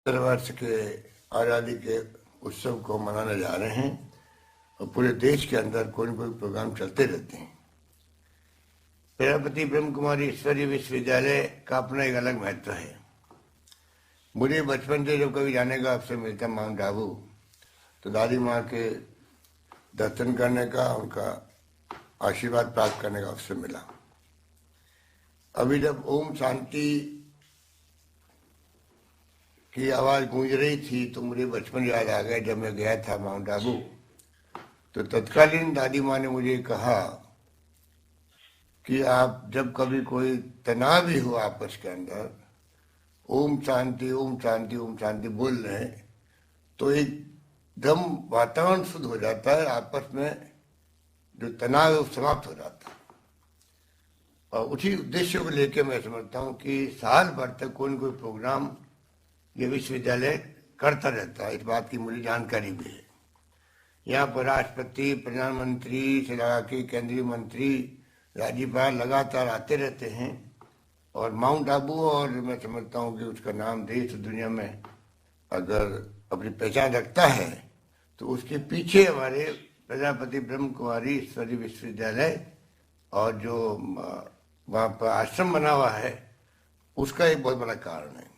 वर्ष के आज़ादी के उत्सव को मनाने जा रहे हैं और पूरे देश के अंदर कोई न कोई प्रोग्राम चलते रहते हैं। प्रजापति ब्रह्म कुमारी ईश्वरीय विश्वविद्यालय का अपना एक अलग महत्व है। मुझे बचपन से जब कभी जाने का अवसर मिलता माउंट आबू तो दादी माँ के दर्शन करने का, उनका आशीर्वाद प्राप्त करने का अवसर मिला। अभी जब ओम शांति की आवाज़ गूंज रही थी तो मुझे बचपन याद आ गया। जब मैं गया था माउंट आबू तो तत्कालीन दादी माँ ने मुझे कहा कि आप जब कभी कोई तनाव भी हो आपस के अंदर, ओम शांति ओम शांति ओम शांति बोल रहे हैं तो एकदम वातावरण शुद्ध हो जाता है, आपस में जो तनाव है वो समाप्त हो जाता है। और उसी उद्देश्य को लेकर मैं समझता हूँ कि साल भर तक कोई न कोई प्रोग्राम ये विश्वविद्यालय करता रहता है। इस बात की मुझे जानकारी भी है। यहाँ पर राष्ट्रपति, प्रधानमंत्री से लगा के केंद्रीय मंत्री, राज्यपाल लगातार आते रहते हैं। और माउंट आबू, और मैं समझता हूँ कि उसका नाम देश दुनिया में अगर अपनी पहचान रखता है तो उसके पीछे हमारे प्रजापति ब्रह्म कुमारी ईश्वरीय विश्वविद्यालय और जो वहाँ पर आश्रम बना हुआ है उसका एक बहुत बड़ा कारण है।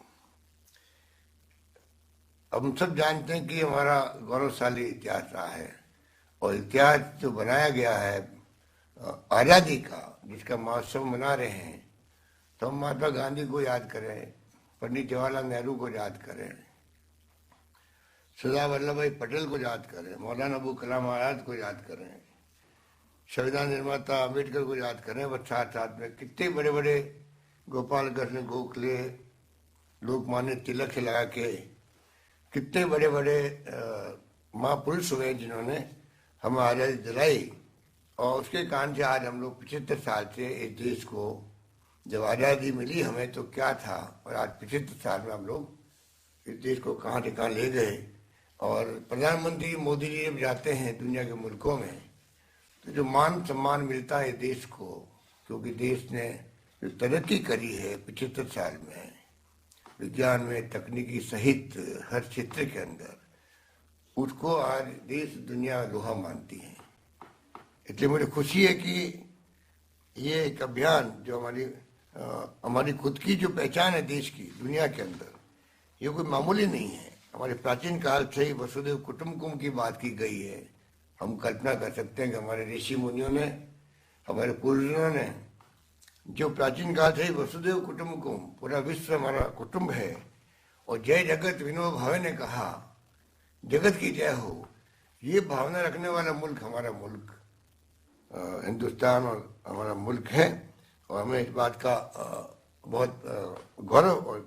हम सब जानते हैं कि हमारा गौरवशाली इतिहास रहा है और इतिहास जो बनाया गया है आज़ादी का, जिसका महोत्सव मना रहे हैं, तो हम महात्मा गांधी को याद करें, पंडित जवाहरलाल नेहरू को याद करें, सरदार वल्लभ भाई पटेल को याद करें, मौलाना अबुल कलाम आज़ाद को याद करें, संविधान निर्माता अम्बेडकर को याद करें। और साथ साथ में कितने बड़े बड़े गोपाल कृष्ण गोखले, लोकमान्य तिलक से लगा के कितने बड़े बड़े महापुरुष हुए जिन्होंने हमें आज़ादी दिलाई। और उसके कारण से आज हम लोग 75 साल से इस देश को, जब आज़ादी मिली हमें तो क्या था, और आज 75 साल में हम लोग इस देश को कहाँ से कहाँ ले गए। और प्रधानमंत्री मोदी जी जब जाते हैं दुनिया के मुल्कों में तो जो मान सम्मान मिलता है देश को, क्योंकि देश ने जो तरक्की करी है 75 साल में, विज्ञान में, तकनीकी सहित हर क्षेत्र के अंदर, उसको आज देश दुनिया लोहा मानती है। इसलिए मुझे खुशी है कि ये एक अभियान जो हमारी खुद की जो पहचान है देश की दुनिया के अंदर, ये कोई मामूली नहीं है। हमारे प्राचीन काल से ही वसुदेव कुटुंबकम की बात की गई है। हम कल्पना कर सकते हैं कि हमारे ऋषि मुनियों ने, हमारे पूर्वजों ने, जो प्राचीन काल से ही वसुदेव कुटुंबकम, पूरा विश्व हमारा कुटुंब है। और जय जगत विनोबा भावे ने कहा जगत की जय हो। ये भावना रखने वाला मुल्क हमारा मुल्क हिंदुस्तान और हमारा मुल्क है। और हमें इस बात का बहुत गौरव और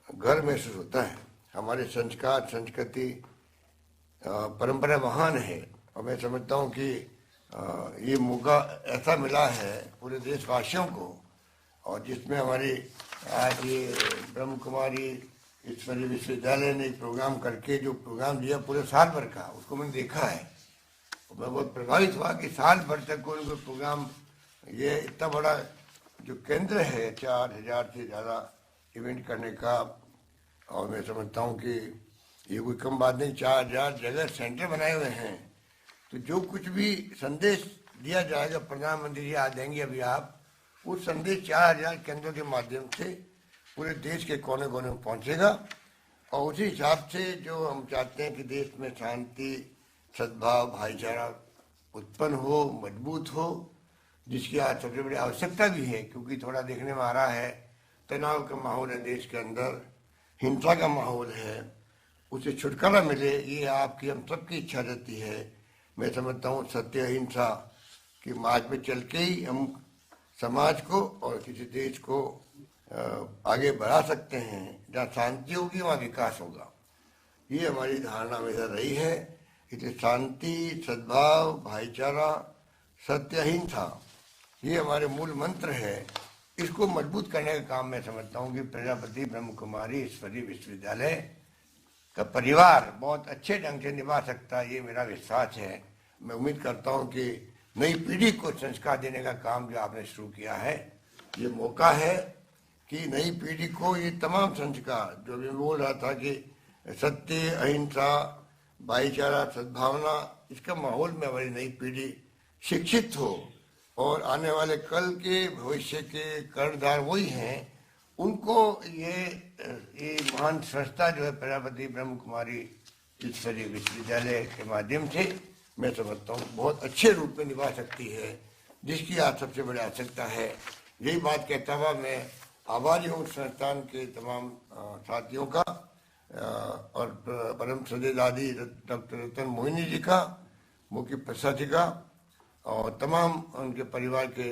गर्व महसूस होता है। हमारे संस्कार, संस्कृति, परंपरा महान है। और मैं समझता हूँ कि ये मौका ऐसा मिला है पूरे देशवासियों को, और जिसमें हमारी आज ये ब्रह्म कुमारी ईश्वरीय विश्वविद्यालय ने एक प्रोग्राम करके जो प्रोग्राम दिया पूरे साल भर का, उसको मैंने देखा है। मैं बहुत प्रभावित हुआ कि साल भर तक कोई प्रोग्राम, ये इतना बड़ा जो केंद्र है 4000 से ज़्यादा इवेंट करने का। और मैं समझता हूँ कि ये कोई कम बात नहीं। 4000 जगह सेंटर बनाए हुए हैं, तो जो कुछ भी संदेश दिया जाएगा, प्रधानमंत्री जी आ देंगे अभी, आप उस संदेश 4000 केंद्रों के माध्यम से पूरे देश के कोने कोने में पहुँचेगा। और उसी हिसाब से जो हम चाहते हैं कि देश में शांति, सद्भाव, भाईचारा उत्पन्न हो, मजबूत हो, जिसकी आज सबसे बड़ी आवश्यकता भी है। क्योंकि थोड़ा देखने में आ रहा है तनाव का माहौल है देश के अंदर, हिंसा का माहौल है, उसे छुटकारा मिले, ये आपकी हम सबकी इच्छा रहती है। मैं समझता हूँ सत्य अहिंसा की मार्ग पे चल के ही हम समाज को और किसी देश को आगे बढ़ा सकते हैं। जहाँ शांति होगी वहाँ विकास होगा, ये हमारी धारणा हमेशा रही है। इसलिए शांति, सद्भाव, भाईचारा, सत्य अहिंसा, ये हमारे मूल मंत्र है। इसको मजबूत करने का काम मैं समझता हूँ कि प्रजापति ब्रह्म कुमारी ईश्वरीय विश्वविद्यालय का परिवार बहुत अच्छे ढंग से निभा सकता है, ये मेरा विश्वास है। मैं उम्मीद करता हूँ कि नई पीढ़ी को संस्कार देने का काम जो आपने शुरू किया है, ये मौका है कि नई पीढ़ी को ये तमाम संस्कार जो मैं बोल रहा था कि सत्य, अहिंसा, भाईचारा, सद्भावना, इसका माहौल में हमारी नई पीढ़ी शिक्षित हो और आने वाले कल के भविष्य के कर्णधार वही हैं, उनको ये महान संस्था जो है प्रजापति ब्रह्म कुमारी ईश्वरीय विश्वविद्यालय के माध्यम से मैं समझता हूँ बहुत अच्छे रूप में निभा सकती है, जिसकी आज सबसे बड़ी आवश्यकता है। यही बात कहता हुआ मैं आभारी हूँ संस्थान के तमाम साथियों का और परम सदेदादी डॉक्टर रतन मोहिनी जी का, मुख्य प्रशासक का और तमाम उनके परिवार के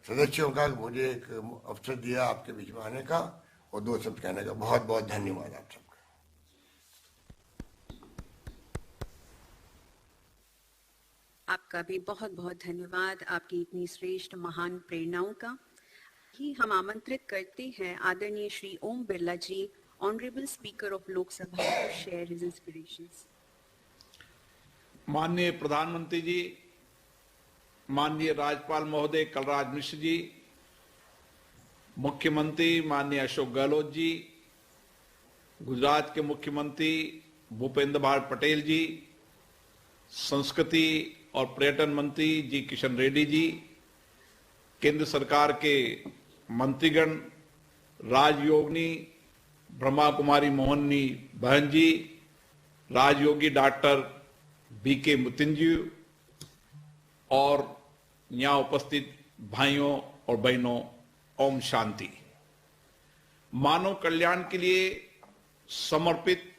सदस्यों का मुझे एक अवसर दिया आपके बीच में आने का और दो शब्द कहने का। बहुत बहुत धन्यवाद आप सबका। आपका भी बहुत बहुत धन्यवाद, आपकी इतनी श्रेष्ठ महान प्रेरणाओं का। ही हम आमंत्रित करते हैं आदरणीय Shri Om Birla ji, honourable speaker of Lok Sabha, to share his inspirations. माननीय प्रधानमंत्री जी, माननीय राज्यपाल महोदय कलराज मिश्र जी, मुख्यमंत्री माननीय अशोक गहलोत जी, गुजरात के मुख्यमंत्री भूपेंद्र भाई पटेल जी, संस्कृति और पर्यटन मंत्री जी किशन रेड्डी जी, केंद्र सरकार के मंत्रीगण, राजयोगिनी ब्रह्मा कुमारी मोहनी बहन जी, राजयोगी डॉक्टर बीके मुतिन जी और यहाँ उपस्थित भाइयों और बहनों, ओम शांति। मानव कल्याण के लिए समर्पित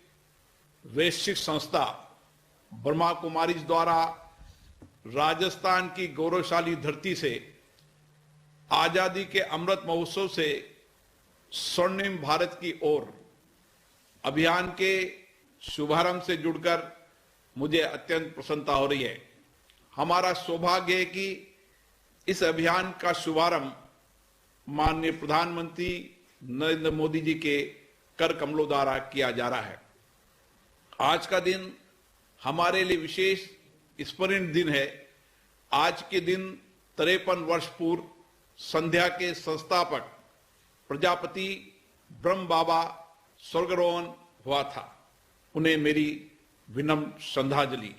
वैश्विक संस्था ब्रह्मा कुमारी द्वारा राजस्थान की गौरवशाली धरती से आजादी के अमृत महोत्सव से स्वर्णिम भारत की ओर अभियान के शुभारंभ से जुड़कर मुझे अत्यंत प्रसन्नता हो रही है। हमारा सौभाग्य है कि इस अभियान का शुभारंभ माननीय प्रधानमंत्री नरेंद्र मोदी जी के कर कमलों द्वारा किया जा रहा है। आज का दिन हमारे लिए विशेष स्मरणीय दिन है। आज के दिन 53 वर्ष पूर्व संध्या के संस्थापक प्रजापति ब्रह्म बाबा स्वर्गारोहण हुआ था। उन्हें मेरी विनम्र श्रद्धांजलि।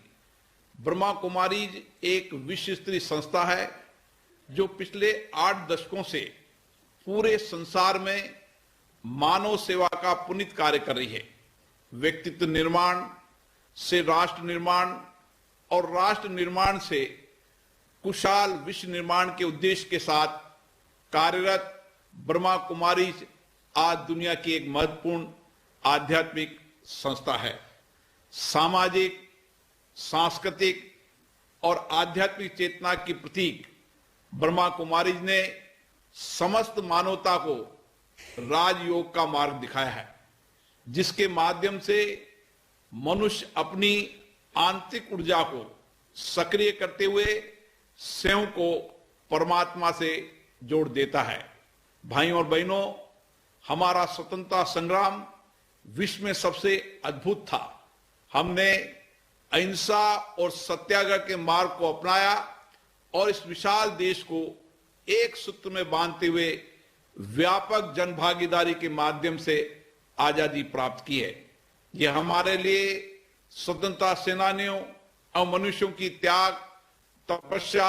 ब्रह्मा कुमारीज एक विश्व स्तरीय संस्था है जो पिछले 8 दशकों से पूरे संसार में मानव सेवा का पुनीत कार्य कर रही है। व्यक्तित्व निर्माण से राष्ट्र निर्माण और राष्ट्र निर्माण से कुशल विश्व निर्माण के उद्देश्य के साथ कार्यरत ब्रह्मा कुमारी आज दुनिया की एक महत्वपूर्ण आध्यात्मिक संस्था है। सामाजिक, सांस्कृतिक और आध्यात्मिक चेतना की प्रतीक ब्रह्मा कुमारी ने समस्त मानवता को राजयोग का मार्ग दिखाया है, जिसके माध्यम से मनुष्य अपनी आंतरिक ऊर्जा को सक्रिय करते हुए स्वयं को परमात्मा से जोड़ देता है। भाइयों और बहनों, हमारा स्वतंत्रता संग्राम विश्व में सबसे अद्भुत था। हमने अहिंसा और सत्याग्रह के मार्ग को अपनाया और इस विशाल देश को एक सूत्र में बांधते हुए व्यापक जनभागीदारी के माध्यम से आजादी प्राप्त की है। यह हमारे लिए स्वतंत्रता सेनानियों और मनुष्यों की त्याग, तपस्या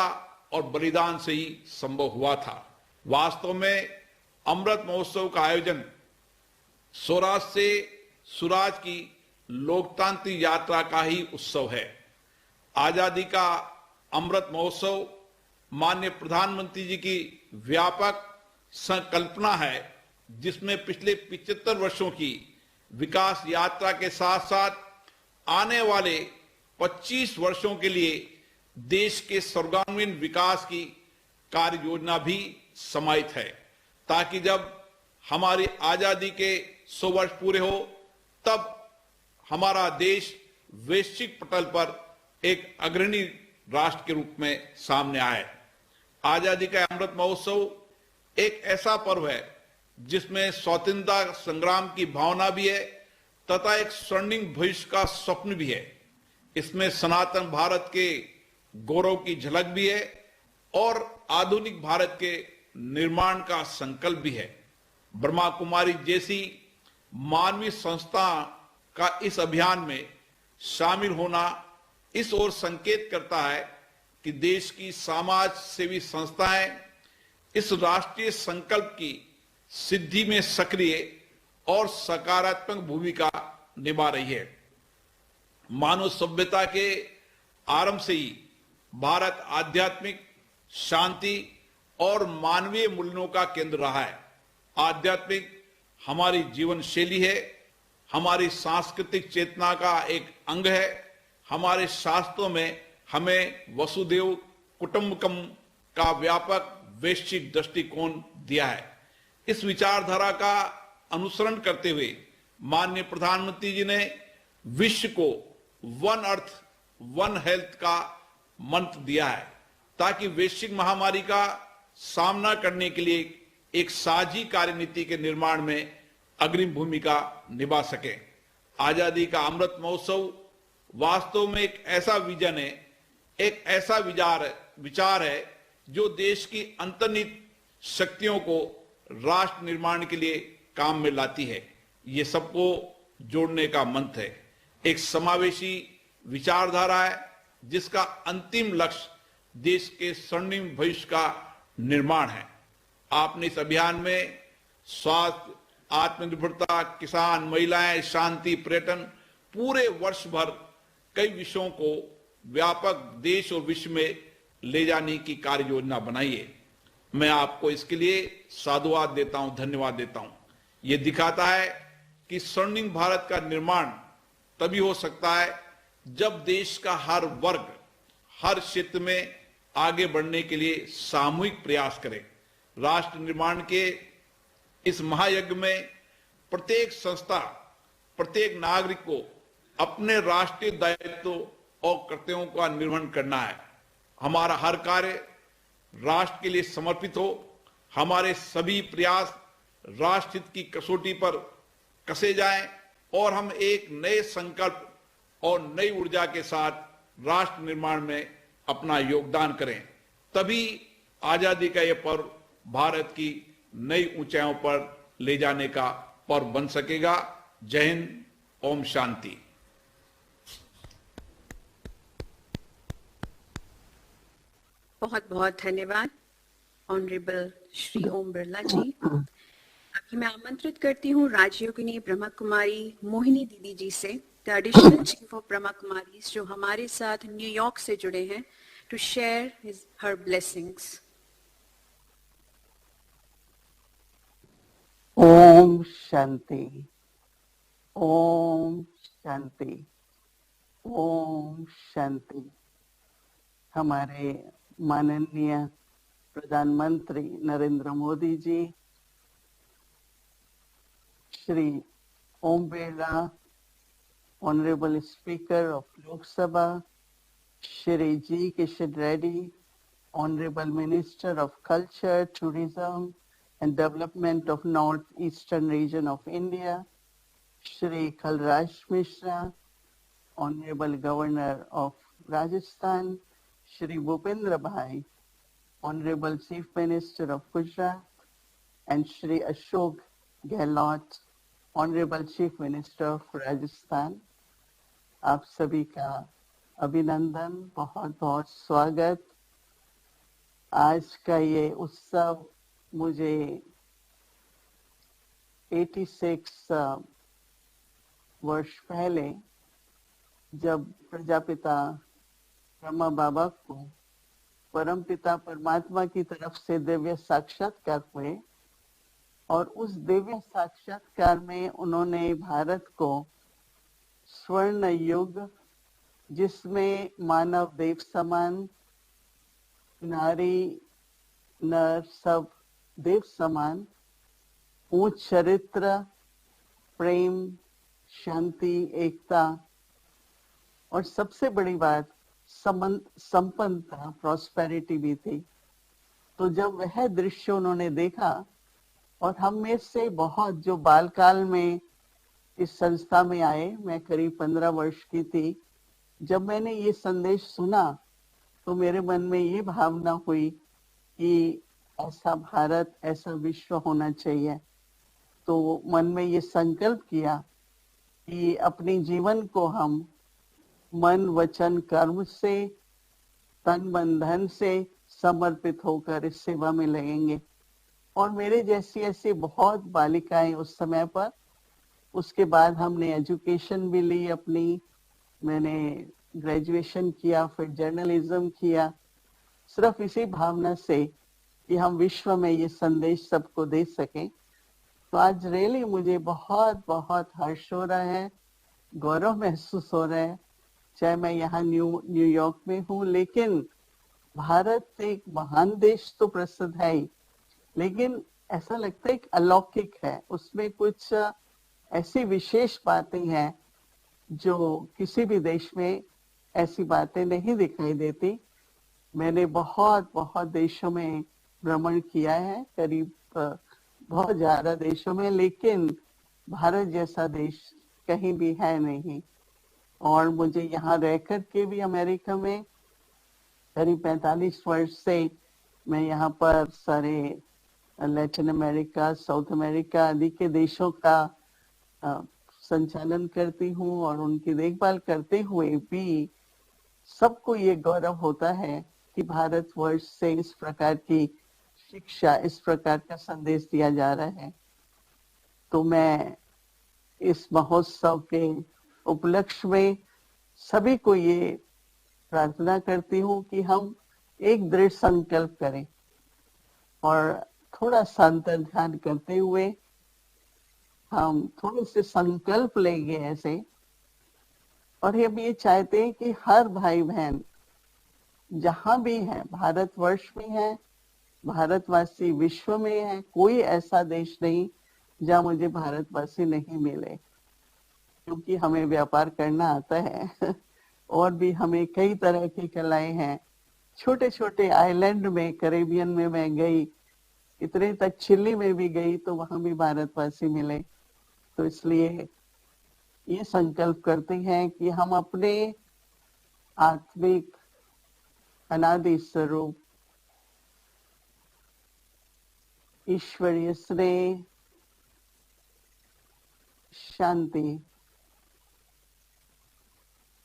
और बलिदान से ही संभव हुआ था। वास्तव में अमृत महोत्सव का आयोजन स्वराज से सुराज की लोकतांत्रिक यात्रा का ही उत्सव है। आजादी का अमृत महोत्सव माननीय प्रधानमंत्री जी की व्यापक संकल्पना है, जिसमें पिछले 75 वर्षों की विकास यात्रा के साथ साथ आने वाले 25 वर्षों के लिए देश के सर्वांगीण विकास की कार्य योजना भी समाहित है, ताकि जब हमारी आजादी के 100 वर्ष पूरे हो तब हमारा देश वैश्विक पटल पर एक अग्रणी राष्ट्र के रूप में सामने आए। आजादी का अमृत महोत्सव एक ऐसा पर्व है जिसमें स्वतंत्रता संग्राम की भावना भी है तथा एक स्वर्णिम भविष्य का स्वप्न भी है। इसमें सनातन भारत के गौरव की झलक भी है और आधुनिक भारत के निर्माण का संकल्प भी है। ब्रह्मा कुमारी जैसी मानवीय संस्था का इस अभियान में शामिल होना इस ओर संकेत करता है कि देश की समाज सेवी संस्थाएं इस राष्ट्रीय संकल्प की सिद्धि में सक्रिय और सकारात्मक भूमिका निभा रही है। मानव सभ्यता के आरंभ से ही भारत आध्यात्मिक शांति और मानवीय मूल्यों का केंद्र रहा है। आध्यात्मिक हमारी जीवन शैली है, हमारी सांस्कृतिक चेतना का एक अंग है। हमारे शास्त्रों में हमें वसुदेव कुटुंबकम का व्यापक वैश्विक दृष्टिकोण दिया है। इस विचारधारा का अनुसरण करते हुए माननीय प्रधानमंत्री जी ने विश्व को वन अर्थ वन हेल्थ का मंत्र दिया है, ताकि वैश्विक महामारी का सामना करने के लिए एक साझी कार्यनीति के निर्माण में अग्रिम भूमिका निभा सके। आजादी का अमृत महोत्सव वास्तव में एक ऐसा विजन है, एक ऐसा विचार है जो देश की अंतर्निहित शक्तियों को राष्ट्र निर्माण के लिए काम में लाती है। ये सबको जोड़ने का मंत्र है, एक समावेशी विचारधारा है जिसका अंतिम लक्ष्य देश के स्वर्णिम भविष्य का निर्माण है। आपने इस अभियान में स्वास्थ्य, आत्मनिर्भरता, किसान, महिलाएं, शांति, पर्यटन, पूरे वर्ष भर कई विषयों को व्यापक देश और विश्व में ले जाने की कार्य योजना बनाई है। मैं आपको इसके लिए साधुवाद देता हूं, धन्यवाद देता हूं। यह दिखाता है कि स्वर्णिम भारत का निर्माण तभी हो सकता है जब देश का हर वर्ग हर क्षेत्र में आगे बढ़ने के लिए सामूहिक प्रयास करे। राष्ट्र निर्माण के इस महायज्ञ में प्रत्येक संस्था, प्रत्येक नागरिक को अपने राष्ट्रीय दायित्व और कर्तव्यों का निर्वहन करना है। हमारा हर कार्य राष्ट्र के लिए समर्पित हो। हमारे सभी प्रयास राष्ट्र हित की कसौटी पर कसे जाएं और हम एक नए संकल्प और नई ऊर्जा के साथ राष्ट्र निर्माण में अपना योगदान करें। तभी आजादी का यह पर्व भारत की नई ऊंचाइयों पर ले जाने का पर्व बन सकेगा। जय हिंद, ओम शांति। बहुत बहुत धन्यवाद ऑनरेबल श्री ओम बिरला जी। अभी मैं आमंत्रित करती हूँ राजयोगिनी ब्रह्मा कुमारी मोहिनी दीदी जी से, the additional chief of Brahma Kumaris, जो हमारे साथ न्यूयॉर्क से जुड़े हैं, टू शेयर हर ब्लेसिंग्स। ओम शांति, ओम शांति, ओम शांति। हमारे माननीय प्रधानमंत्री Narendra Modi ji, Shri Om Birla, honourable speaker of Lok Sabha, Shri G Kishan Reddy, honourable minister of culture, tourism and Development of North-Eastern Region of India, Shri Kalraj Mishra, Honorable Governor of Rajasthan, Shri Bhupendra Bhai, Honorable Chief Minister of Gujarat, and Shri Ashok Gehlot, Honorable Chief Minister of Rajasthan. आप सभी का अभिनंदन, बहुत बहुत स्वागत। आज का ये उत्सव मुझे 86 वर्ष पहले जब प्रजापिता ब्रह्मा बाबा को परमपिता परमात्मा की तरफ से दिव्य साक्षात्कार हुए और उस दिव्य साक्षात्कार में उन्होंने भारत को स्वर्ण युग, जिसमें मानव देव समान, नारी नर सब देव समान, उच्च चरित्र, प्रेम, शांति, एकता और सबसे बड़ी बात संपन्नता, प्रॉस्पेरिटी भी थी। तो जब वह दृश्य उन्होंने देखा, और हम में से बहुत जो बालकाल में इस संस्था में आए, मैं करीब 15 वर्ष की थी, जब मैंने ये संदेश सुना तो मेरे मन में ये भावना हुई कि ऐसा भारत, ऐसा विश्व होना चाहिए। तो मन में ये संकल्प किया कि अपने जीवन को हम मन वचन कर्म से तन मन धन से समर्पित होकर इस सेवा में लगेंगे। और मेरे जैसी ऐसी बहुत बालिकाएं उस समय पर, उसके बाद हमने एजुकेशन भी ली अपनी, मैंने ग्रेजुएशन किया, फिर जर्नलिज्म किया, सिर्फ इसी भावना से कि हम विश्व में ये संदेश सबको दे सकें। तो आज रियली मुझे बहुत बहुत हर्ष हो रहा है, गौरव महसूस हो रहा है, चाहे मैं यहाँ न्यूयॉर्क में हूँ, लेकिन भारत एक महान देश तो प्रसिद्ध है ही, लेकिन ऐसा लगता है कि अलौकिक है, उसमें कुछ ऐसी विशेष बातें हैं जो किसी भी देश में ऐसी बातें नहीं दिखाई देती। मैंने बहुत बहुत देशों में भ्रमण किया है, करीब बहुत ज्यादा देशों में, लेकिन भारत जैसा देश कहीं भी है नहीं। और मुझे यहाँ रह कर के भी अमेरिका में करीब 45 वर्ष से मैं यहाँ पर सारे लैटिन अमेरिका, साउथ अमेरिका आदि के देशों का संचालन करती हूँ, और उनकी देखभाल करते हुए भी सबको ये गौरव होता है कि भारतवर्ष से इस प्रकार की शिक्षा, इस प्रकार का संदेश दिया जा रहा है। तो मैं इस महोत्सव के उपलक्ष्य में सभी को ये प्रार्थना करती हूँ कि हम एक दृढ़ संकल्प करें और थोड़ा सा अंतर्ध्यान करते हुए हम थोड़े से संकल्प लेंगे ऐसे, और हम ये चाहते हैं कि हर भाई बहन जहां भी है, भारतवर्ष में है, भारतवासी विश्व में है, कोई ऐसा देश नहीं जहां मुझे भारतवासी नहीं मिले, क्योंकि हमें व्यापार करना आता है और भी हमें कई तरह की कलाएं हैं। छोटे छोटे आइलैंड में, कैरेबियन में मैं गई, इतने तक चिली में भी गई तो वहां भी भारतवासी मिले। तो इसलिए ये संकल्प करते हैं कि हम अपने आत्मिक अनादि स्वरूप ईश्वरीय स्नेह, शांति,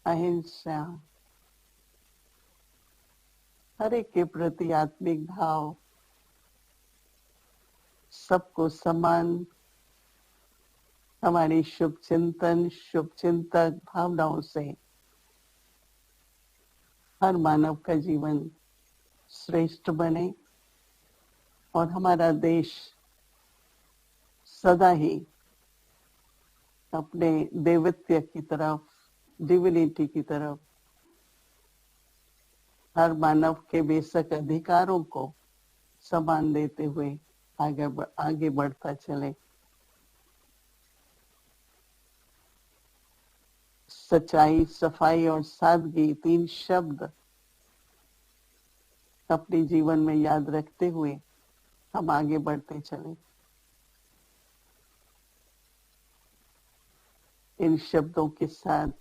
अहिंसा, हर एक के प्रति आत्मिक भाव, सबको समान, हमारी शुभ चिंतन, शुभ चिंतक भावनाओं से हर मानव का जीवन श्रेष्ठ बने और हमारा देश सदा ही अपने देवत्व की तरफ, डिविनिटी की तरफ, हर मानव के बेशक अधिकारों को सम्मान देते हुए आगे बढ़ता चले। सच्चाई, सफाई और सादगी, 3 शब्द अपने जीवन में याद रखते हुए हम आगे बढ़ते चले। इन शब्दों के साथ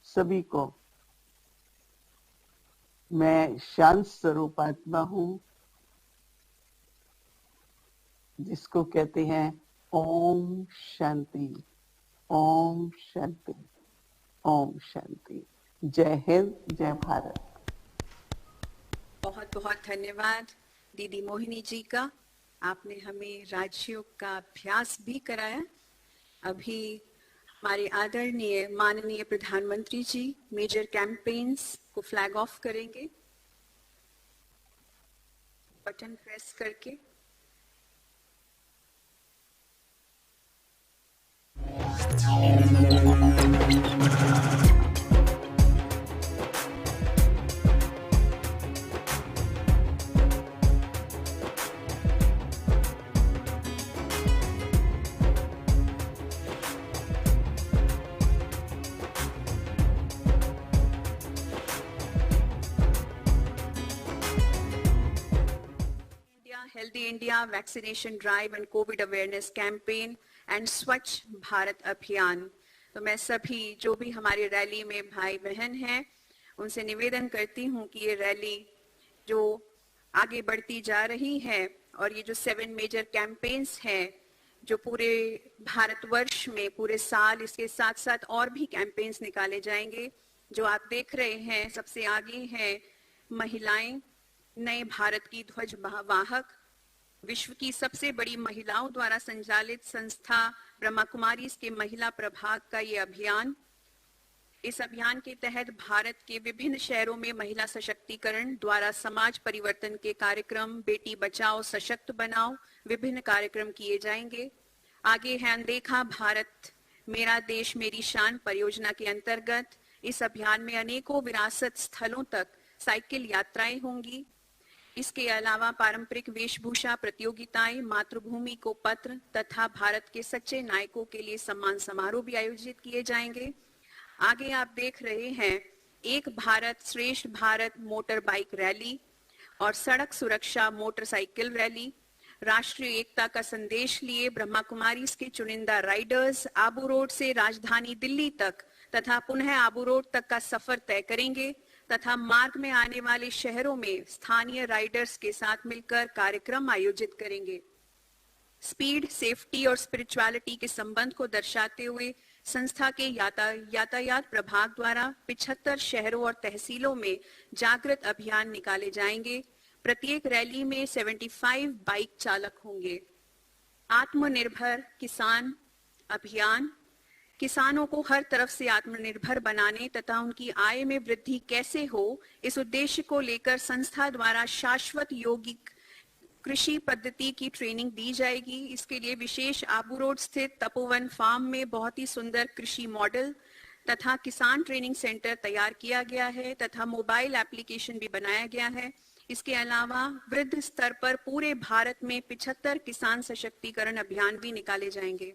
सभी को मैं शांत स्वरूप आत्मा हूं, जिसको कहते हैं ओम शांति, ओम शांति, ओम शांति। जय हिंद, जय भारत। बहुत बहुत धन्यवाद दीदी मोहिनी जी का। आपने हमें राजयोग का अभ्यास भी कराया। अभी हमारे आदरणीय माननीय प्रधानमंत्री जी मेजर कैंपेन्स को फ्लैग ऑफ करेंगे, बटन प्रेस करके। Healthy India vaccination drive and COVID awareness campaign and स्वच्छ भारत अभियान। तो मैं सभी जो भी हमारी रैली में भाई बहन हैं उनसे निवेदन करती हूँ कि ये रैली जो आगे बढ़ती जा रही है और ये जो 7 मेजर कैंपेन्स हैं जो पूरे भारतवर्ष में पूरे साल इसके साथ साथ और भी कैंपेन्स निकाले जाएंगे। जो आप देख रहे हैं सबसे आगे है महिलाएं नए भारत की ध्वज वाहक, विश्व की सबसे बड़ी महिलाओं द्वारा संचालित संस्था ब्रह्मा कुमारीज के महिला प्रभाग का ये अभियान। इस अभियान के तहत भारत के विभिन्न शहरों में महिला सशक्तिकरण द्वारा समाज परिवर्तन के कार्यक्रम, बेटी बचाओ सशक्त बनाओ विभिन्न कार्यक्रम किए जाएंगे। आगे है अनदेखा भारत मेरा देश मेरी शान परियोजना के अंतर्गत इस अभियान में अनेकों विरासत स्थलों तक साइकिल यात्राएं होंगी। इसके अलावा पारंपरिक वेशभूषा प्रतियोगिताएं, मातृभूमि को पत्र तथा भारत के सच्चे नायकों के लिए सम्मान समारोह भी आयोजित किए जाएंगे। आगे आप देख रहे हैं एक भारत श्रेष्ठ भारत मोटर बाइक रैली और सड़क सुरक्षा मोटरसाइकिल रैली। राष्ट्रीय एकता का संदेश लिए ब्रह्मा कुमारीज के चुनिंदा राइडर्स आबू रोड से राजधानी दिल्ली तक तथा पुनः आबू रोड तक का सफर तय करेंगे तथा मार्ग में आने वाले शहरों में स्थानीय राइडर्स के साथ मिलकर कार्यक्रम आयोजित करेंगे। स्पीड, सेफ्टी और स्पिरिचुअलिटी के संबंध को दर्शाते हुए संस्था के यातायात प्रभाग द्वारा 75 शहरों और तहसीलों में जागृत अभियान निकाले जाएंगे। प्रत्येक रैली में 75 बाइक चालक होंगे। आत्मनिर्भर किसान अभियान किसानों को हर तरफ से आत्मनिर्भर बनाने तथा उनकी आय में वृद्धि कैसे हो इस उद्देश्य को लेकर संस्था द्वारा शाश्वत यौगिक कृषि पद्धति की ट्रेनिंग दी जाएगी। इसके लिए विशेष आबू रोड स्थित तपोवन फार्म में बहुत ही सुंदर कृषि मॉडल तथा किसान ट्रेनिंग सेंटर तैयार किया गया है तथा मोबाइल एप्लीकेशन भी बनाया गया है। इसके अलावा वृद्ध स्तर पर पूरे भारत में 75 किसान सशक्तिकरण अभियान भी निकाले जाएंगे।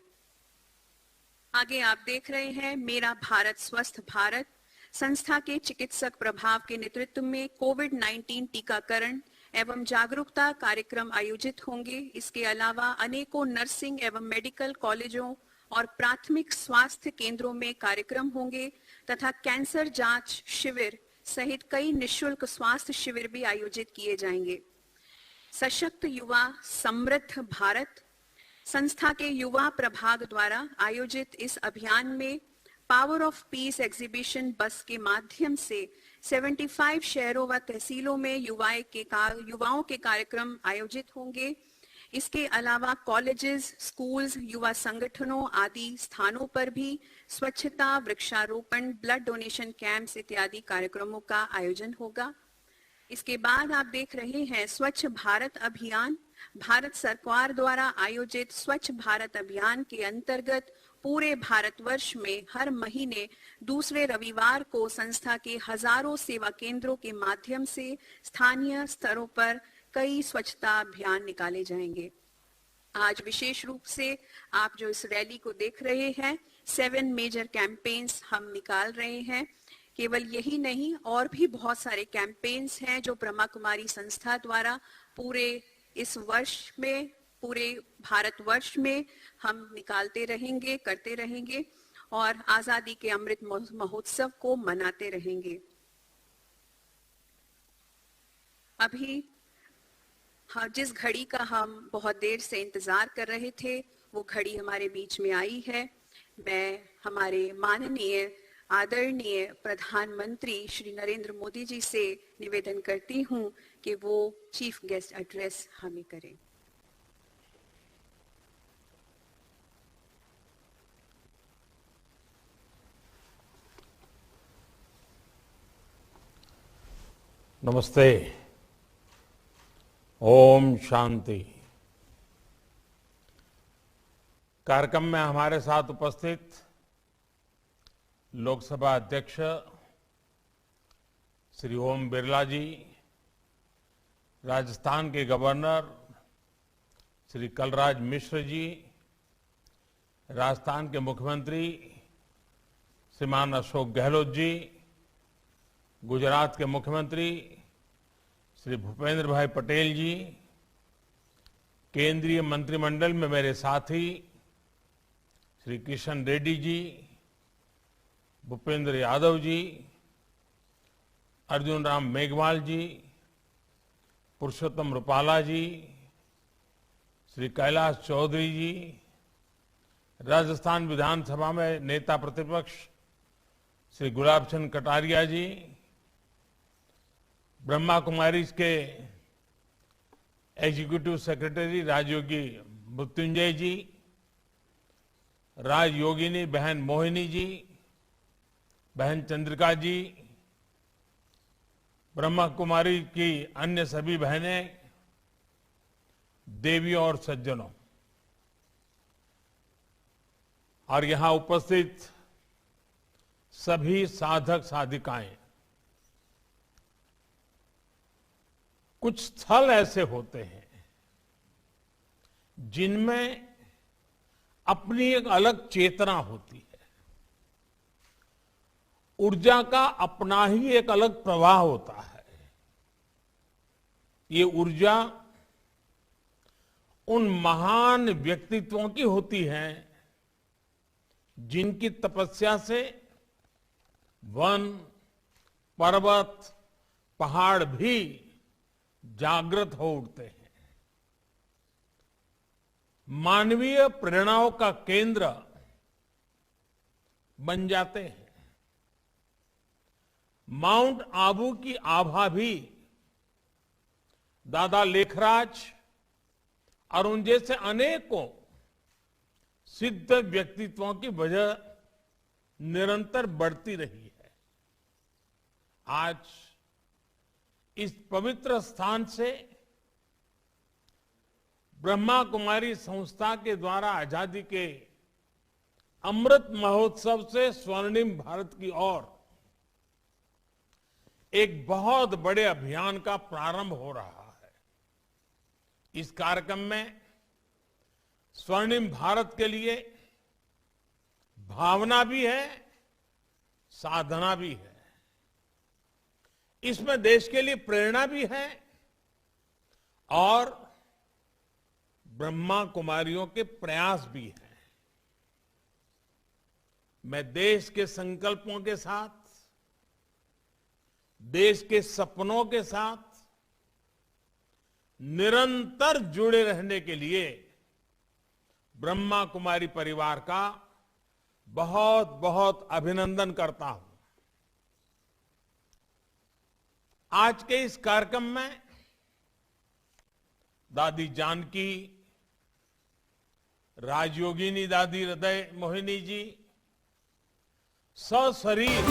आगे आप देख रहे हैं मेरा भारत स्वस्थ भारत संस्था के चिकित्सक प्रभाव के नेतृत्व में कोविड-19 टीकाकरण एवं जागरूकता कार्यक्रम आयोजित होंगे। इसके अलावा अनेकों नर्सिंग एवं मेडिकल कॉलेजों और प्राथमिक स्वास्थ्य केंद्रों में कार्यक्रम होंगे तथा कैंसर जांच शिविर सहित कई निशुल्क स्वास्थ्य शिविर भी आयोजित किए जाएंगे। सशक्त युवा समृद्ध भारत संस्था के युवा प्रभाग द्वारा आयोजित इस अभियान में पावर ऑफ पीस एग्जीबिशन बस के माध्यम से 75 शहरों व तहसीलों में युवाओं के कार्यक्रम आयोजित होंगे। इसके अलावा कॉलेजेस, स्कूल्स, युवा संगठनों आदि स्थानों पर भी स्वच्छता, वृक्षारोपण, ब्लड डोनेशन कैंप्स इत्यादि कार्यक्रमों का आयोजन होगा। इसके बाद आप देख रहे हैं स्वच्छ भारत अभियान। भारत सरकार द्वारा आयोजित स्वच्छ भारत अभियान के अंतर्गत पूरे भारतवर्ष में हर महीने दूसरे रविवार को संस्था के हजारों सेवा केंद्रों के माध्यम से स्थानीय स्तरों पर कई स्वच्छता अभियान निकाले जाएंगे। आज विशेष रूप से आप जो इस रैली को देख रहे हैं 7 मेजर कैंपेन्स हम निकाल रहे हैं। केवल यही नहीं और भी बहुत सारे कैंपेन्स हैं जो ब्रह्मा कुमारी संस्था द्वारा पूरे इस वर्ष में पूरे भारतवर्ष में हम निकालते रहेंगे, करते रहेंगे और आजादी के अमृत महोत्सव को मनाते रहेंगे। अभी जिस घड़ी का हम बहुत देर से इंतजार कर रहे थे वो घड़ी हमारे बीच में आई है। मैं हमारे माननीय आदरणीय प्रधानमंत्री श्री नरेंद्र मोदी जी से निवेदन करती हूं कि वो चीफ गेस्ट एड्रेस हमें करें। नमस्ते। ओम शांति। कार्यक्रम में हमारे साथ उपस्थित लोकसभा अध्यक्ष श्री ओम बिरला जी, राजस्थान के गवर्नर श्री कलराज मिश्र जी, राजस्थान के मुख्यमंत्री श्रीमान अशोक गहलोत जी, गुजरात के मुख्यमंत्री श्री भूपेंद्र भाई पटेल जी, केंद्रीय मंत्रिमंडल में मेरे साथी श्री किशन रेड्डी जी, भूपेंद्र यादव जी, अर्जुन राम मेघवाल जी, पुरुषोत्तम रूपाला जी, श्री कैलाश चौधरी जी, राजस्थान विधानसभा में नेता प्रतिपक्ष श्री गुलाब चंद कटारिया जी, ब्रह्मा कुमारीज के एग्जीक्यूटिव सेक्रेटरी राजयोगी मृत्युंजय जी, राजयोगिनी बहन मोहिनी जी, बहन चंद्रिका जी, ब्रह्मा कुमारी की अन्य सभी बहनें, देवियों और सज्जनों, और यहां उपस्थित सभी साधक साधिकाएं। कुछ स्थल ऐसे होते हैं जिनमें अपनी एक अलग चेतना होती है, ऊर्जा का अपना ही एक अलग प्रवाह होता है। ये ऊर्जा उन महान व्यक्तित्वों की होती है जिनकी तपस्या से वन, पर्वत, पहाड़ भी जागृत हो उठते हैं। मानवीय प्रेरणाओं का केंद्र बन जाते हैं। माउंट आबू की आभा भी दादा लेखराज और उन जैसे अनेकों सिद्ध व्यक्तित्वों की वजह निरंतर बढ़ती रही है। आज इस पवित्र स्थान से ब्रह्मा कुमारी संस्था के द्वारा आजादी के अमृत महोत्सव से स्वर्णिम भारत की ओर एक बहुत बड़े अभियान का प्रारंभ हो रहा है। इस कार्यक्रम में स्वर्णिम भारत के लिए भावना भी है, साधना भी है। इसमें देश के लिए प्रेरणा भी है और ब्रह्मा कुमारियों के प्रयास भी हैं। मैं देश के संकल्पों के साथ, देश के सपनों के साथ निरंतर जुड़े रहने के लिए ब्रह्मा कुमारी परिवार का बहुत बहुत अभिनंदन करता हूं। आज के इस कार्यक्रम में दादी जानकी, राजयोगिनी दादी हृदय मोहिनी जी सशरीर